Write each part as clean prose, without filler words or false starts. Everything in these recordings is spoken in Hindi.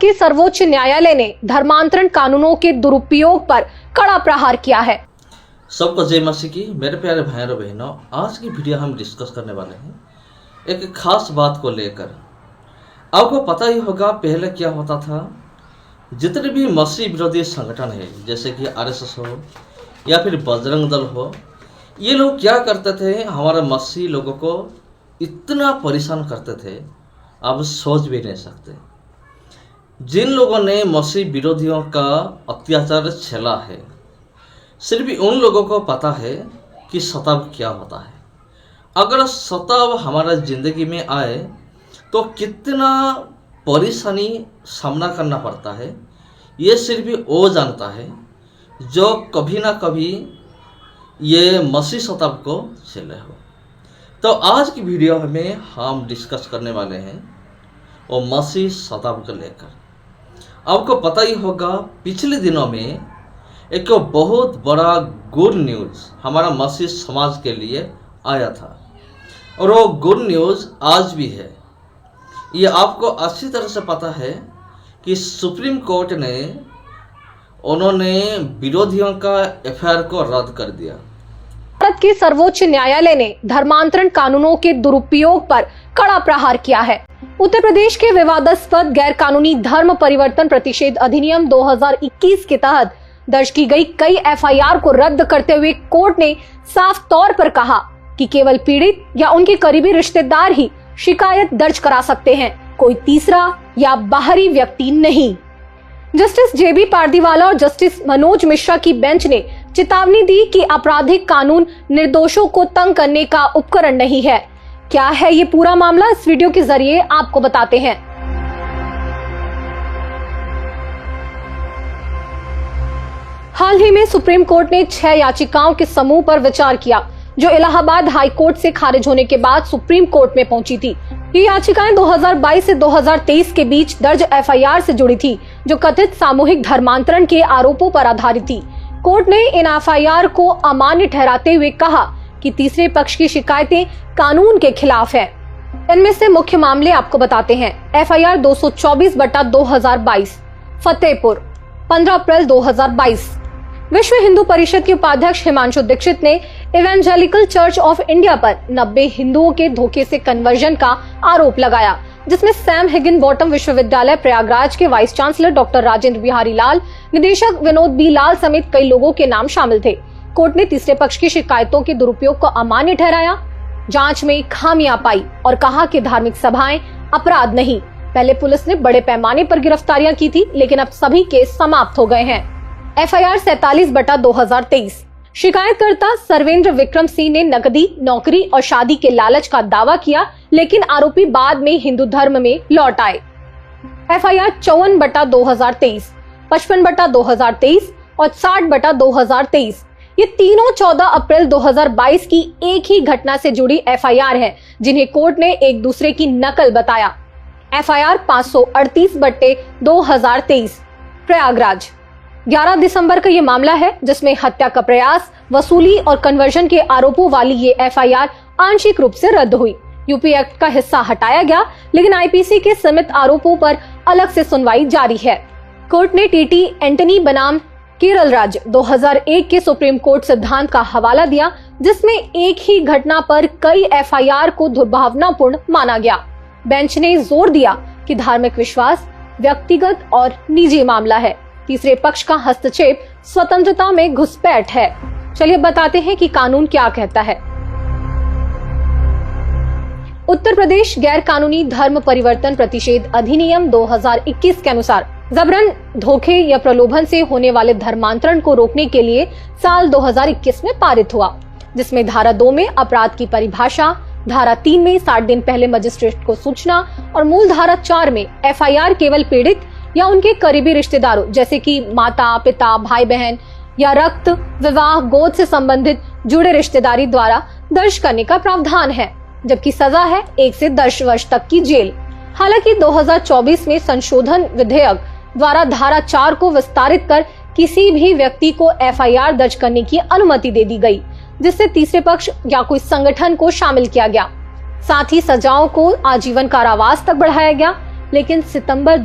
के सर्वोच्च न्यायालय ने धर्मांतरण कानूनों के दुरुपयोग पर कड़ा प्रहार किया है। सबको जय मसीह की। मेरे प्यारे भाइयों और बहनों, आज की वीडियो हम डिस्कस करने वाले हैं एक खास बात को लेकर। आपको पता ही होगा पहले क्या होता था। जितने भी मसीह विरोधी संगठन है, जैसे कि आरएसएस हो या फिर बजरंग दल हो, ये लोग क्या करते थे, हमारे मसीह लोगों को इतना परेशान करते थे, आप सोच भी नहीं सकते। जिन लोगों ने मसीह विरोधियों का अत्याचार झेला है, सिर्फ उन लोगों को पता है कि सताव क्या होता है। अगर सताव हमारा ज़िंदगी में आए तो कितना परेशानी सामना करना पड़ता है, ये सिर्फ वो जानता है जो कभी ना कभी ये मसीह सताव को झेले हो। तो आज की वीडियो में हम डिस्कस करने वाले हैं वो मसीह सताव को लेकर। आपको पता ही होगा पिछले दिनों में एक बहुत बड़ा गुड न्यूज़ हमारा मसीह समाज के लिए आया था, और वो गुड न्यूज़ आज भी है। ये आपको अच्छी तरह से पता है कि सुप्रीम कोर्ट ने उन्होंने विरोधियों का एफआईआर को रद्द कर दिया। भारत के सर्वोच्च न्यायालय ने धर्मांतरण कानूनों के दुरुपयोग पर कड़ा प्रहार किया है। उत्तर प्रदेश के विवादास्पद गैर कानूनी धर्म परिवर्तन प्रतिषेध अधिनियम 2021 के तहत दर्ज की गई कई एफआईआर को रद्द करते हुए कोर्ट ने साफ तौर पर कहा कि केवल पीड़ित या उनके करीबी रिश्तेदार ही शिकायत दर्ज करा सकते हैं, कोई तीसरा या बाहरी व्यक्ति नहीं। जस्टिस जेबी पारदीवाला और जस्टिस मनोज मिश्रा की बेंच ने चेतावनी दी कि आपराधिक कानून निर्दोषों को तंग करने का उपकरण नहीं है। क्या है ये पूरा मामला, इस वीडियो के जरिए आपको बताते हैं। हाल ही में सुप्रीम कोर्ट ने 6 याचिकाओं के समूह पर विचार किया जो इलाहाबाद हाई कोर्ट से खारिज होने के बाद सुप्रीम कोर्ट में पहुंची थी। ये याचिकाएं 2022 से 2023 के बीच दर्ज एफआईआर से जुड़ी थी, जो कथित सामूहिक धर्मांतरण के आरोपों पर आधारित थी। कोर्ट ने इन एफआईआर को अमान्य ठहराते हुए कहा कि तीसरे पक्ष की शिकायतें कानून के खिलाफ है। इनमें से मुख्य मामले आपको बताते हैं। एफआईआर 224/2022 फतेहपुर 15 अप्रैल 2022। विश्व हिंदू परिषद के उपाध्यक्ष हिमांशु दीक्षित ने इवेंजेलिकल चर्च ऑफ इंडिया पर 90 हिंदुओं के धोखे से कन्वर्जन का आरोप लगाया, जिसमें सैम हिगिनबॉटम विश्वविद्यालय प्रयागराज के vice chancellor doctor Rajendra Bihari Lal, निदेशक विनोद बी लाल समेत कई लोगों के नाम शामिल थे। कोर्ट ने तीसरे पक्ष की शिकायतों के दुरुपयोग को अमान्य ठहराया, जांच में खामियां पाई और कहा कि धार्मिक सभाएं अपराध नहीं। पहले पुलिस ने बड़े पैमाने पर गिरफ्तारियां की थी, लेकिन अब सभी केस समाप्त हो गए हैं। एफआईआर 47/2023। शिकायतकर्ता सर्वेंद्र विक्रम सिंह ने नकदी, नौकरी और शादी के लालच का दावा किया, लेकिन आरोपी बाद में हिंदू धर्म में लौट आए। एफआईआर 54/2023, 55/2023 और 60/2023। ये तीनों 14 अप्रैल 2022 की एक ही घटना से जुड़ी एफआईआर है, जिन्हें कोर्ट ने एक दूसरे की नकल बताया। एफआईआर 538/2023 प्रयागराज 11 दिसंबर का ये मामला है, जिसमें हत्या का प्रयास, वसूली और कन्वर्जन के आरोपों वाली ये एफआईआर आंशिक रूप से रद्द हुई। यूपी एक्ट का हिस्सा हटाया गया, लेकिन आईपीसी के सीमित आरोपों पर अलग से सुनवाई जारी है। कोर्ट ने टीटी एंटनी बनाम केरल राज्य 2001 के सुप्रीम कोर्ट सिद्धांत का हवाला दिया, जिसमें एक ही घटना पर कई एफआईआर को दुर्भावनापूर्ण माना गया। बेंच ने जोर दिया कि धार्मिक विश्वास व्यक्तिगत और निजी मामला है, तीसरे पक्ष का हस्तक्षेप स्वतंत्रता में घुसपैठ है। चलिए बताते हैं कि कानून क्या कहता है। उत्तर प्रदेश गैर कानूनी धर्म परिवर्तन प्रतिषेध अधिनियम 2021 के अनुसार जबरन, धोखे या प्रलोभन से होने वाले धर्मांतरण को रोकने के लिए साल 2021 में पारित हुआ, जिसमें धारा 2 में अपराध की परिभाषा, धारा 3 में 60 दिन पहले मजिस्ट्रेट को सूचना और मूल धारा 4 में एफआईआर केवल पीड़ित या उनके करीबी रिश्तेदारों जैसे कि माता, पिता, भाई बहन या रक्त, विवाह, गोद से संबंधित जुड़े रिश्तेदारी द्वारा दर्ज करने का प्रावधान है, जबकि सजा है 1 से 10 वर्ष तक की जेल। हालांकि 2024 में संशोधन विधेयक द्वारा धारा 4 को विस्तारित कर किसी भी व्यक्ति को एफआईआर दर्ज करने की अनुमति दे दी गई, जिससे तीसरे पक्ष या कोई संगठन को शामिल किया गया। साथ ही सजाओं को आजीवन कारावास तक बढ़ाया गया। लेकिन सितंबर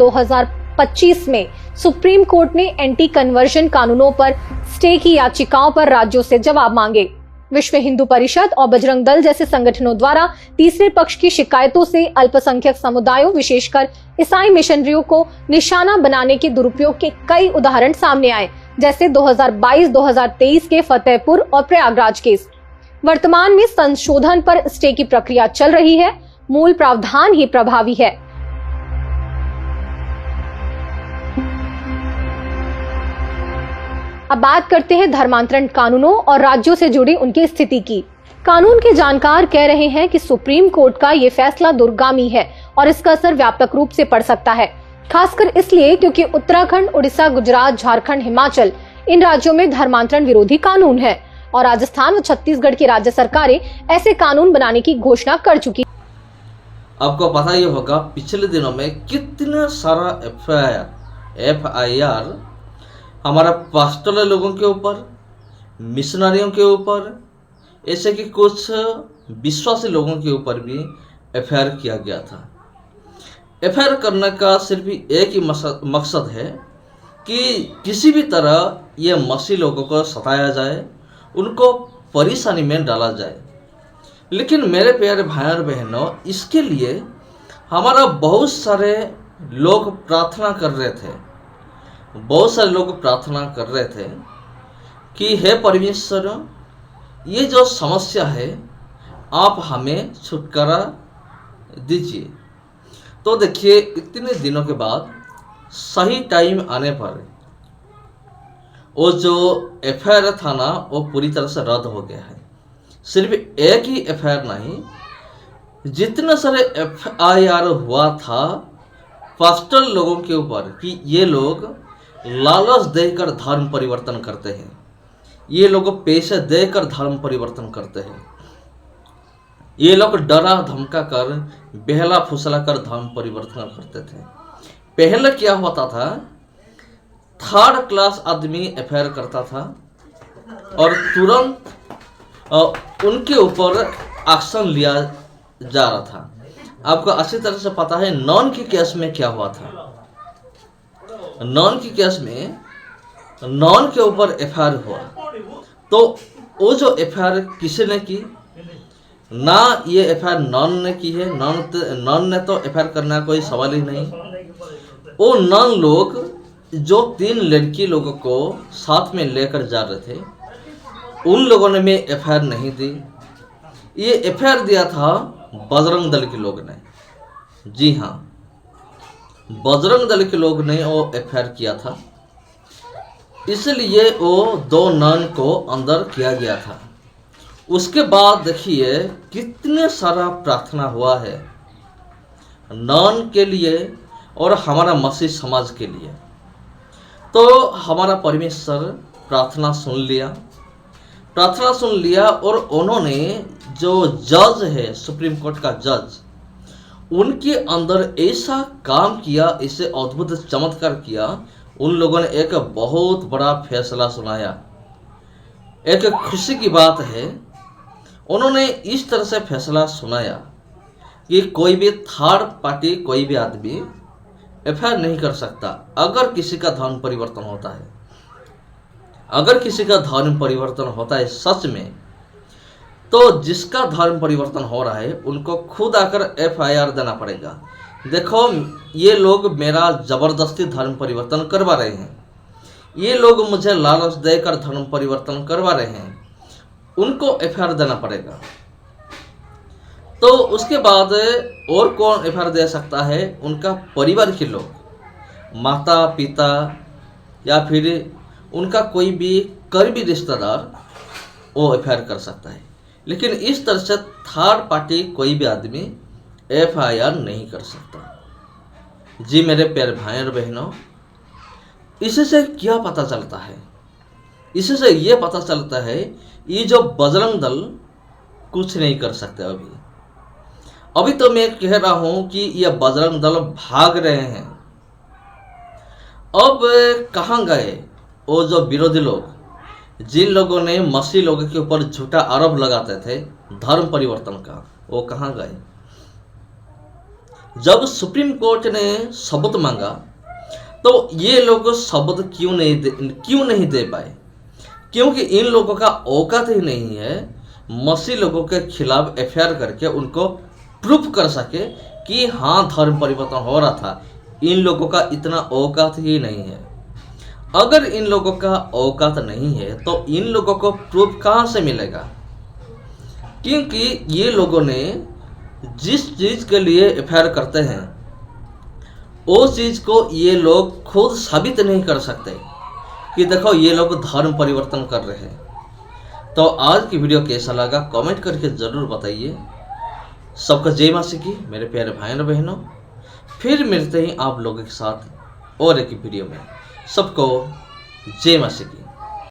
2025 में सुप्रीम कोर्ट ने एंटी कन्वर्जन कानूनों पर स्टे की याचिकाओं पर राज्यों से जवाब मांगे। विश्व हिंदू परिषद और बजरंग दल जैसे संगठनों द्वारा तीसरे पक्ष की शिकायतों से अल्पसंख्यक समुदायों, विशेषकर ईसाई मिशनरियों को निशाना बनाने के दुरुपयोग के कई उदाहरण सामने आए, जैसे 2022-2023 के फतेहपुर और प्रयागराज केस। वर्तमान में संशोधन पर स्टे की प्रक्रिया चल रही है, मूल प्रावधान ही प्रभावी है। अब बात करते हैं धर्मांतरण कानूनों और राज्यों से जुड़ी उनकी स्थिति की। कानून के जानकार कह रहे हैं कि सुप्रीम कोर्ट का ये फैसला दूरगामी है और इसका असर व्यापक रूप से पड़ सकता है, खासकर इसलिए क्योंकि उत्तराखंड, उड़ीसा, गुजरात, झारखंड, हिमाचल इन राज्यों में धर्मांतरण विरोधी कानून है और राजस्थान और छत्तीसगढ़ की राज्य सरकारें ऐसे कानून बनाने की घोषणा कर चुकी। आपको पता ही होगा पिछले दिनों में कितना सारा FIR हमारा पास्टल लोगों के ऊपर, मिशनरियों के ऊपर, ऐसे कि कुछ विश्वासी लोगों के ऊपर भी FIR किया गया था। FIR करने का सिर्फ एक ही मकसद है कि किसी भी तरह ये मसीह लोगों को सताया जाए, उनको परेशानी में डाला जाए। लेकिन मेरे प्यारे भाई और बहनों, इसके लिए हमारा बहुत सारे लोग प्रार्थना कर रहे थे, कि हे परमेश्वर, ये जो समस्या है आप हमें छुटकारा दीजिए। तो देखिए, इतने दिनों के बाद सही टाइम आने पर वो जो FIR था ना, वो पूरी तरह से रद्द हो गया है। सिर्फ एक ही FIR नहीं, जितने सारे FIR हुआ था पास्टल लोगों के ऊपर कि ये लोग लालच देकर धर्म परिवर्तन करते हैं, ये लोग पैसे देकर धर्म परिवर्तन करते हैं, ये लोग डरा धमका कर, बहला फुसला कर धर्म परिवर्तन करते थे। पहले क्या होता था, 3rd क्लास आदमी FIR करता था और तुरंत उनके ऊपर एक्शन लिया जा रहा था। आपको अच्छी तरह से पता है नॉन के केस में क्या हुआ था। नॉन के केस में नॉन के ऊपर FIR हुआ, तो वो जो FIR किसी ने की ना, ये FIR नॉन ने की है। नॉन ने तो FIR करना कोई सवाल ही नहीं। वो नॉन लोग जो 3 लड़की लोगों को साथ में लेकर जा रहे थे, उन लोगों ने भी FIR नहीं दी। ये FIR दिया था बजरंग दल के लोग ने। जी हाँ, बजरंग दल के लोग ने वो FIR किया था, इसलिए वो 2 नन को अंदर किया गया था। उसके बाद देखिए कितने सारा प्रार्थना हुआ है नन के लिए और हमारा मसीह समाज के लिए। तो हमारा परमेश्वर प्रार्थना सुन लिया और उन्होंने जो जज है, सुप्रीम कोर्ट का जज, उनके अंदर ऐसा काम किया, ऐसे अद्भुत चमत्कार किया। उन लोगों ने एक बहुत बड़ा फैसला सुनाया। एक खुशी की बात है, उन्होंने इस तरह से फैसला सुनाया कि कोई भी 3rd पार्टी, कोई भी आदमी FIR नहीं कर सकता अगर किसी का धर्म परिवर्तन होता है। अगर किसी का धर्म परिवर्तन होता है सच में, तो जिसका धर्म परिवर्तन हो रहा है उनको खुद आकर FIR देना पड़ेगा। देखो, ये लोग मेरा जबरदस्ती धर्म परिवर्तन करवा रहे हैं, ये लोग मुझे लालच देकर धर्म परिवर्तन करवा रहे हैं, उनको FIR देना पड़ेगा। तो उसके बाद और कौन FIR दे सकता है? उनका परिवार के लोग, माता पिता या फिर उनका कोई भी करीबी रिश्तेदार, वो FIR कर सकता है। लेकिन इस तरह से 3rd पार्टी कोई भी आदमी FIR नहीं कर सकता। जी मेरे प्यारे भाई और बहनों, इससे क्या पता चलता है? इससे ये पता चलता है ये जो बजरंग दल कुछ नहीं कर सकते। अभी तो मैं कह रहा हूं कि ये बजरंग दल भाग रहे हैं। अब कहां गए वो जो विरोधी लोग, जिन लोगों ने मसीह लोगों के ऊपर झूठा आरोप लगाते थे धर्म परिवर्तन का, वो कहां गए? जब सुप्रीम कोर्ट ने सबूत मांगा तो ये लोग शब्द क्यों नहीं दे पाए? क्योंकि इन लोगों का औकात ही नहीं है मसीह लोगों के खिलाफ एफआईआर करके उनको प्रूफ कर सके कि हाँ धर्म परिवर्तन हो रहा था। इन लोगों का इतना औकात ही नहीं है। अगर इन लोगों का औकात नहीं है तो इन लोगों को प्रूफ कहाँ से मिलेगा? क्योंकि ये लोगों ने जिस चीज़ के लिए एफआईआर करते हैं वो चीज़ को ये लोग खुद साबित नहीं कर सकते कि देखो ये लोग धर्म परिवर्तन कर रहे हैं। तो आज की वीडियो कैसा लगा कमेंट करके ज़रूर बताइए। सबका जय मसीह की मेरे प्यारे भाइयों और बहनों। फिर मिलते हैं आप लोगों के साथ और एक वीडियो में। सबको जय मसीह की।